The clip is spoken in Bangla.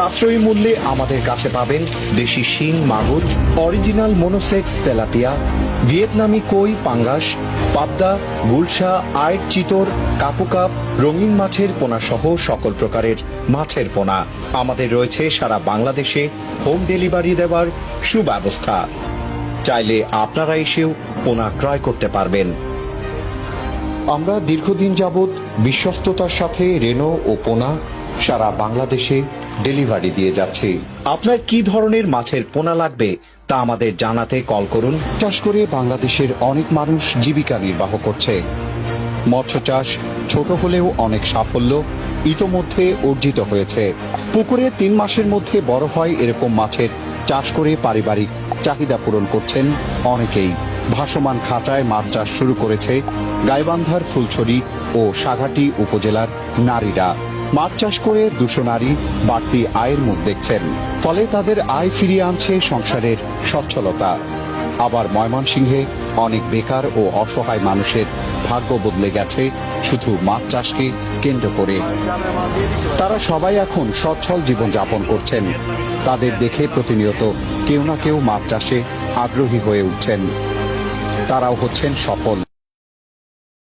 সাশ্রয়ী মূল্যে আমাদের কাছে পাবেন দেশি শিং মাগুর, অরিজিনাল মনোসেক্স তেলাপিয়া, ভিয়েতনামি কই পাঙ্গাস, পাবদা, গুলশা, আইট চিতর, কাপুকাপ, রঙিন মাছের পোনা সহ সকল প্রকারের মাছের পোনা। আমাদের রয়েছে সারা বাংলাদেশে হোম ডেলিভারি দেওয়ার সুব্যবস্থা। চাইলে আপনারা এসেও পোনা ক্রয় করতে পারবেন। আমরা দীর্ঘদিন যাবৎ বিশ্বস্ততার সাথে রেনো ও পোনা সারা বাংলাদেশে ডেলিভারি দিয়ে যাচ্ছি। আপনার কি ধরনের মাছের পোনা লাগবে তা আমাদের জানাতে কল করুন। চাষ করে বাংলাদেশের অনেক মানুষ জীবিকা নির্বাহ করছে। মৎস্য চাষ ছোট হলেও অনেক সাফল্য ইতোমধ্যে অর্জিত হয়েছে। পুকুরে 3 মাসের মধ্যে বড় হয় এরকম মাছের চাষ করে পারিবারিক চাহিদা পূরণ করছেন অনেকেই। ভাসমান খাঁচায় মাছ চাষ শুরু করেছে গাইবান্ধার ফুলছড়ি ও সাঘাটি উপজেলার নারীরা। মাছ চাষ করে 200 নারী বাড়তি আয়ের মুখ দেখছেন। ফলে তাদের আয় ফিরিয়ে আনছে সংসারের সচ্ছলতা। আবার ময়মনসিংহে অনেক বেকার ও অসহায় মানুষের ভাগ্য বদলে গেছে শুধু মাছ চাষকে কেন্দ্র করে। তারা সবাই এখন সচ্ছল জীবন যাপন করছেন। তাদের দেখে প্রতিনিয়ত কেউ না কেউ মাছ চাষে আগ্রহী হয়ে উঠছেন। তারাও হচ্ছেন সফল।